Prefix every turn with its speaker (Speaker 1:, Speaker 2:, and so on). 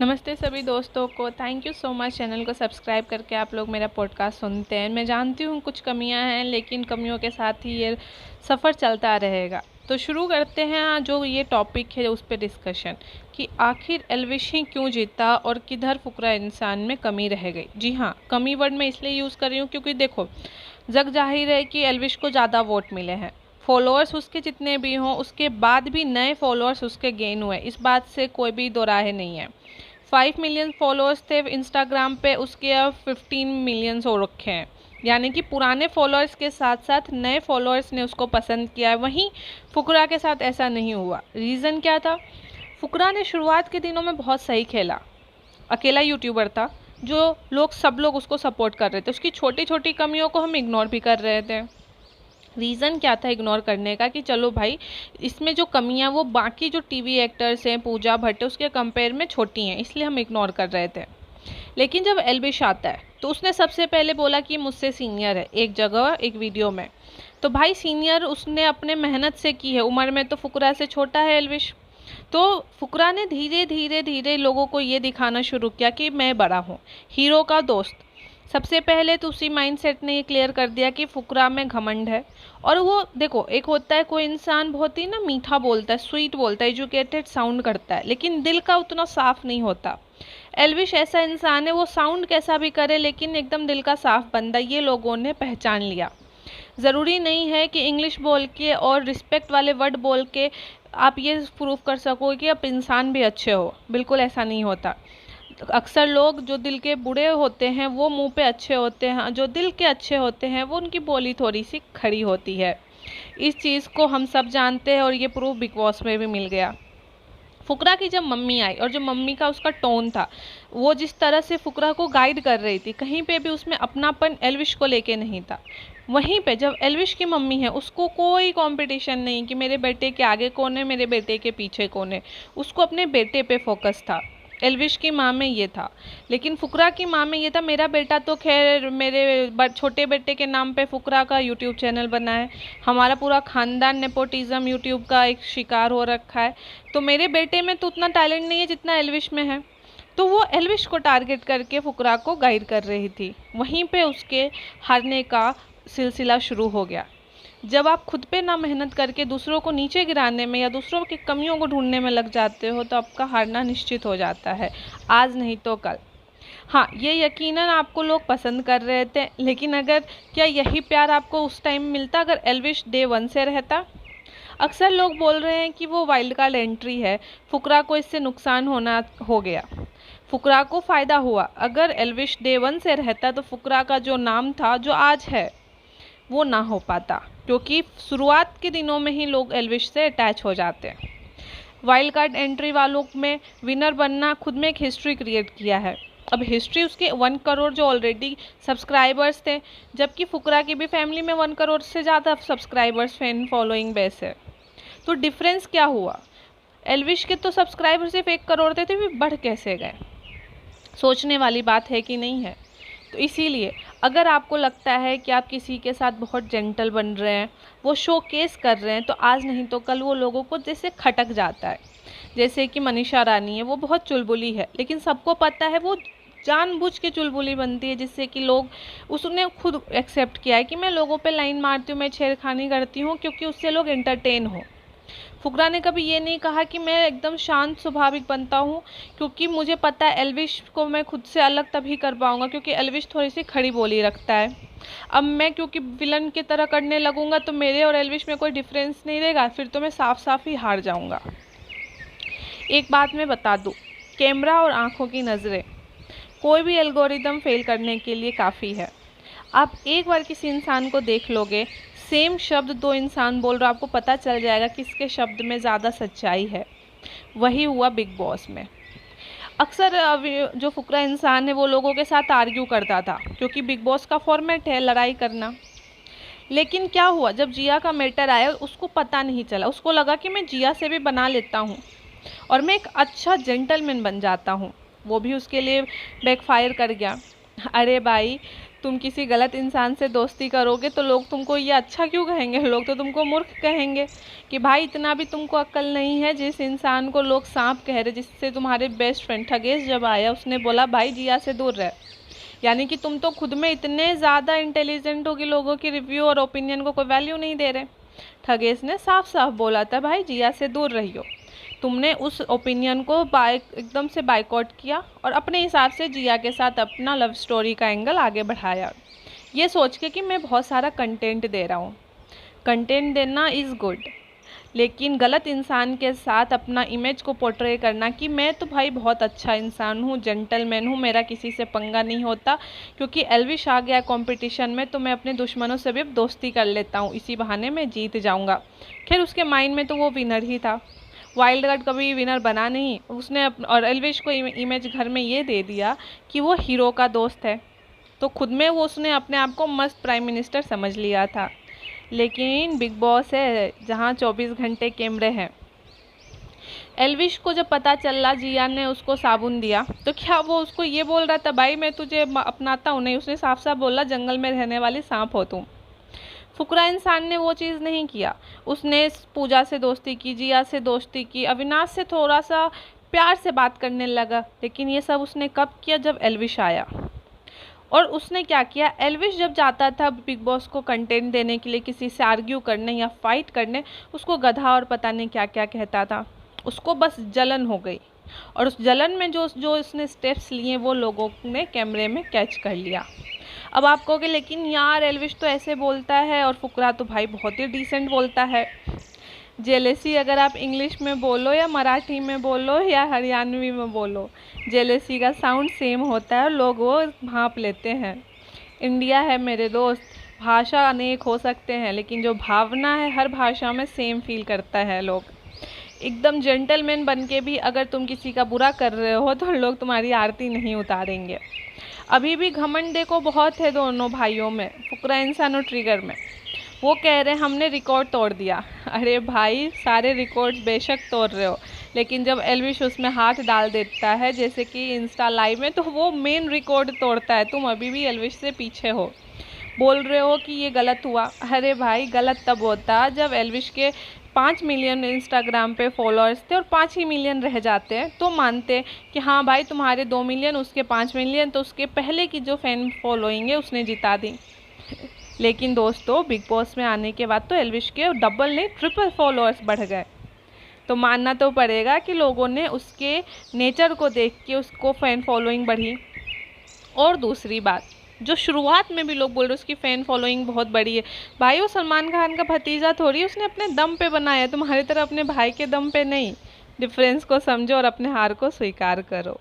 Speaker 1: नमस्ते सभी दोस्तों को। Thank you so much channel को सब्सक्राइब करके आप लोग मेरा पॉडकास्ट सुनते हैं। मैं जानती हूँ कुछ कमियाँ हैं, लेकिन कमियों के साथ ही ये सफ़र चलता रहेगा। तो शुरू करते हैं जो ये टॉपिक है उस पर डिस्कशन कि आखिर एल्विश ही क्यों जीता और किधर फुकरा इंसान में कमी रह गई। जी हाँ, कमी वर्ड मैं इसलिए यूज़ कर रही हूँ क्योंकि देखो, जग जाहिर है कि एल्विश को ज़्यादा वोट मिले हैं। फॉलोअर्स उसके जितने भी हों, उसके बाद भी नए फॉलोअर्स उसके गेन हुए, इस बात से कोई भी दो राय नहीं है। 5 मिलियन फॉलोअर्स थे इंस्टाग्राम पे, उसके अब 15 मिलियंस हो रखे हैं। यानी कि पुराने फॉलोअर्स के साथ साथ नए फॉलोअर्स ने उसको पसंद किया है। वहीं फुकरा के साथ ऐसा नहीं हुआ। रीज़न क्या था? फुकरा ने शुरुआत के दिनों में बहुत सही खेला। अकेला यूट्यूबर था जो सब लोग उसको सपोर्ट कर रहे थे। उसकी छोटी छोटी कमियों को हम इग्नोर भी कर रहे थे। रीज़न क्या था इग्नोर करने का? कि चलो भाई, इसमें जो कमियां वो बाकी जो टीवी एक्टर्स हैं, पूजा भट्ट, उसके कंपेयर में छोटी हैं, इसलिए हम इग्नोर कर रहे थे। लेकिन जब एल्विश आता है तो उसने सबसे पहले बोला कि मुझसे सीनियर है, एक जगह एक वीडियो में। तो भाई सीनियर उसने अपने मेहनत से की है, उम्र में तो फुकरा से छोटा है एल्विश। तो फुकरा ने धीरे धीरे धीरे लोगों को ये दिखाना शुरू किया कि मैं बड़ा हूँ, हीरो का दोस्त। सबसे पहले तो उसी माइंडसेट ने ये क्लियर कर दिया कि फुकरा में घमंड है। और वो देखो, एक होता है कोई इंसान बहुत ही ना मीठा बोलता है, स्वीट बोलता है, एजुकेटेड साउंड करता है, लेकिन दिल का उतना साफ नहीं होता। एल्विश ऐसा इंसान है, वो साउंड कैसा भी करे लेकिन एकदम दिल का साफ बंदा, ये लोगों ने पहचान लिया। ज़रूरी नहीं है कि इंग्लिश बोल के और रिस्पेक्ट वाले वर्ड बोल के आप ये प्रूव कर सको कि आप इंसान भी अच्छे हो। बिल्कुल ऐसा नहीं होता। अक्सर लोग जो दिल के बुरे होते हैं वो मुंह पे अच्छे होते हैं, जो दिल के अच्छे होते हैं वो उनकी बोली थोड़ी सी खड़ी होती है। इस चीज़ को हम सब जानते हैं और ये प्रूफ बिग बॉस में भी मिल गया। फुकरा की जब मम्मी आई और जो मम्मी का उसका टोन था, वो जिस तरह से फुकरा को गाइड कर रही थी, कहीं पे भी उसमें अपनापन एल्विश को लेके नहीं था। वहीं पे जब एल्विश की मम्मी है, उसको कोई कंपटीशन नहीं कि मेरे बेटे के आगे कौन है, मेरे बेटे के पीछे कौन है। उसको अपने बेटे पे फोकस था। एल्विश की माँ में ये था। लेकिन फुकरा की माँ में ये था, मेरा बेटा तो खैर मेरे छोटे बेटे के नाम पे फुकरा का यूट्यूब चैनल बना है, हमारा पूरा ख़ानदान नेपोटिज्म यूट्यूब का एक शिकार हो रखा है, तो मेरे बेटे में तो उतना टैलेंट नहीं है जितना एल्विश में है। तो वो एल्विश को टारगेट करके फुकरा को गाइड कर रही थी। वहीं पे उसके हारने का सिलसिला शुरू हो गया। जब आप खुद पे ना मेहनत करके दूसरों को नीचे गिराने में या दूसरों की कमियों को ढूंढने में लग जाते हो तो आपका हारना निश्चित हो जाता है, आज नहीं तो कल। हाँ, ये यकीनन आपको लोग पसंद कर रहे थे, लेकिन अगर क्या यही प्यार आपको उस टाइम मिलता अगर एल्विश डे 1 से रहता? अक्सर लोग बोल रहे हैं कि वो वाइल्ड कार्ड एंट्री है, फुकरा को इससे नुकसान होना हो गया। फुकरा को फ़ायदा हुआ। अगर एल्विश डे 1 से रहता तो फुकरा का जो नाम था, जो आज है, वो ना हो पाता, क्योंकि शुरुआत के दिनों में ही लोग एल्विश से अटैच हो जाते हैं। वाइल्ड कार्ड एंट्री वालों में विनर बनना खुद में एक हिस्ट्री क्रिएट किया है। अब हिस्ट्री उसके 1 करोड़ जो ऑलरेडी सब्सक्राइबर्स थे, जबकि फुकरा की भी फैमिली में 1 करोड़ से ज़्यादा सब्सक्राइबर्स, फैन फॉलोइंग बेस है। तो डिफरेंस क्या हुआ? एल्विश के तो सब्सक्राइबर सिर्फ 1 करोड़ थे, तो बढ़ कैसे गए? सोचने वाली बात है कि नहीं है? तो इसीलिए अगर आपको लगता है कि आप किसी के साथ बहुत जेंटल बन रहे हैं, वो शो केस कर रहे हैं, तो आज नहीं तो कल वो लोगों को जैसे खटक जाता है। जैसे कि मनीषा रानी है, वो बहुत चुलबुली है, लेकिन सबको पता है वो जानबूझ के चुलबुली बनती है, जिससे कि लोग, उसने खुद एक्सेप्ट किया है कि मैं लोगों पे लाइन मारती हूँ, मैं छेड़खानी करती हूँ क्योंकि उससे लोग एंटरटेन हो। फुकरा ने कभी ये नहीं कहा कि मैं एकदम शांत स्वाभाविक बनता हूँ, क्योंकि मुझे पता है एल्विश को मैं खुद से अलग तभी कर पाऊँगा, क्योंकि एल्विश थोड़ी सी खड़ी बोली रखता है। अब मैं क्योंकि विलन की तरह करने लगूंगा तो मेरे और एल्विश में कोई डिफरेंस नहीं रहेगा, फिर तो मैं साफ साफ ही हार जाऊंगा। एक बात मैं बता दूँ, कैमरा और आँखों की नज़रें कोई भी एल्गोरिदम फेल करने के लिए काफ़ी है। आप एक बार किसी इंसान को देख लोगे, सेम शब्द 2 इंसान बोल रहे हो, आपको पता चल जाएगा कि इसके शब्द में ज़्यादा सच्चाई है। वही हुआ बिग बॉस में। अक्सर जो फुकरा इंसान है वो लोगों के साथ आर्ग्यू करता था, क्योंकि बिग बॉस का फॉर्मेट है लड़ाई करना। लेकिन क्या हुआ, जब जिया का मैटर आया उसको पता नहीं चला, उसको लगा कि मैं जिया से भी बना लेता हूँ और मैं एक अच्छा जेंटलमैन बन जाता हूँ। वो भी उसके लिए बैकफायर कर गया। अरे भाई, तुम किसी गलत इंसान से दोस्ती करोगे तो लोग तुमको ये अच्छा क्यों कहेंगे, लोग तो तुमको मूर्ख कहेंगे कि भाई इतना भी तुमको अक्ल नहीं है। जिस इंसान को लोग सांप कह रहे, जिससे तुम्हारे बेस्ट फ्रेंड ठगेश जब आया उसने बोला भाई जिया से दूर रह, यानी कि तुम तो खुद में इतने ज़्यादा इंटेलिजेंट हो कि लोगों की रिव्यू और ओपिनियन को कोई वैल्यू नहीं दे रहे। ठगेश ने साफ साफ बोला था भाई जिया से दूर रहियो। तुमने उस ओपिनियन को एकदम से बाइकआउट किया और अपने हिसाब से जिया के साथ अपना लव स्टोरी का एंगल आगे बढ़ाया, ये सोच के कि मैं बहुत सारा कंटेंट दे रहा हूँ। कंटेंट देना इज़ गुड, लेकिन गलत इंसान के साथ अपना इमेज को पोर्ट्रे करना कि मैं तो भाई बहुत अच्छा इंसान हूँ, जेंटलमैन हूँ, मेरा किसी से पंगा नहीं होता, क्योंकि एल्विश आ गया कंपटीशन में तो मैं अपने दुश्मनों से भी दोस्ती कर लेता हूँ, इसी बहाने मैं जीत जाऊँगा। खैर उसके माइंड में तो वो विनर ही था, वाइल्ड कार्ड कभी विनर बना नहीं उसने और एल्विश को इमेज घर में ये दे दिया कि वो हीरो का दोस्त है, तो खुद में वो उसने अपने आप को मस्त प्राइम मिनिस्टर समझ लिया था। लेकिन बिग बॉस है जहाँ 24 घंटे कैमरे हैं। एल्विश को जब पता चला जिया ने उसको साबुन दिया तो क्या वो उसको ये बोल रहा था भाई मैं तुझे अपनाता हूँ, नहीं, उसने साफ साफ बोला जंगल में रहने वाली सांप हो तुम। फुकरा इंसान ने वो चीज़ नहीं किया, उसने पूजा से दोस्ती की, जिया से दोस्ती की, अविनाश से थोड़ा सा प्यार से बात करने लगा, लेकिन ये सब उसने कब किया जब एल्विश आया। और उसने क्या किया, एल्विश जब जाता था बिग बॉस को कंटेंट देने के लिए किसी से आर्ग्यू करने या फाइट करने, उसको गधा और पता नहीं क्या क्या कहता था, उसको बस जलन हो गई। और उस जलन में जो उसने स्टेप्स लिए वो लोगों ने कैमरे में कैच कर लिया। अब आप कहोगे लेकिन यार एल्विश तो ऐसे बोलता है और फुकरा तो भाई बहुत ही डिसेंट बोलता है। जेलेसी अगर आप इंग्लिश में बोलो या मराठी में बोलो या हरियाणवी में बोलो, जेलेसी का साउंड सेम होता है और लोग वो भांप लेते हैं। इंडिया है मेरे दोस्त, भाषा अनेक हो सकते हैं लेकिन जो भावना है हर भाषा में सेम फील करता है लोग। एकदम जेंटलमैन बन के भी अगर तुम किसी का बुरा कर रहे हो तो लोग तुम्हारी आरती नहीं उतारेंगे। अभी भी घमंड देखो बहुत है दोनों भाइयों में, फुकरा इंसान और ट्रिगर में। वो कह रहे हैं हमने रिकॉर्ड तोड़ दिया। अरे भाई सारे रिकॉर्ड्स बेशक तोड़ रहे हो, लेकिन जब एल्विश उसमें हाथ डाल देता है जैसे कि इंस्टा लाइव में, तो वो मेन रिकॉर्ड तोड़ता है। तुम अभी भी एल्विश से पीछे हो, बोल रहे हो कि ये गलत हुआ। अरे भाई गलत तब होता जब एल्विश के 5 मिलियन इंस्टाग्राम पे फॉलोअर्स थे और 5 ही मिलियन रह जाते हैं तो मानते कि हाँ भाई तुम्हारे 2 मिलियन उसके 5 मिलियन, तो उसके पहले की जो फैन फॉलोइंग है उसने जिता दी। लेकिन दोस्तों बिग बॉस में आने के बाद तो एल्विश के डबल नहीं ट्रिपल फॉलोअर्स बढ़ गए, तो मानना तो पड़ेगा कि लोगों ने उसके नेचर को देख के उसको फ़ैन फॉलोइंग बढ़ी। और दूसरी बात, जो शुरुआत में भी लोग बोल रहे उसकी फ़ैन फॉलोइंग बहुत बड़ी है, भाई वो सलमान खान का भतीजा थोड़ी, उसने अपने दम पे बनाया, तुम्हारी तरह अपने भाई के दम पे नहीं। डिफरेंस को समझो और अपने हार को स्वीकार करो।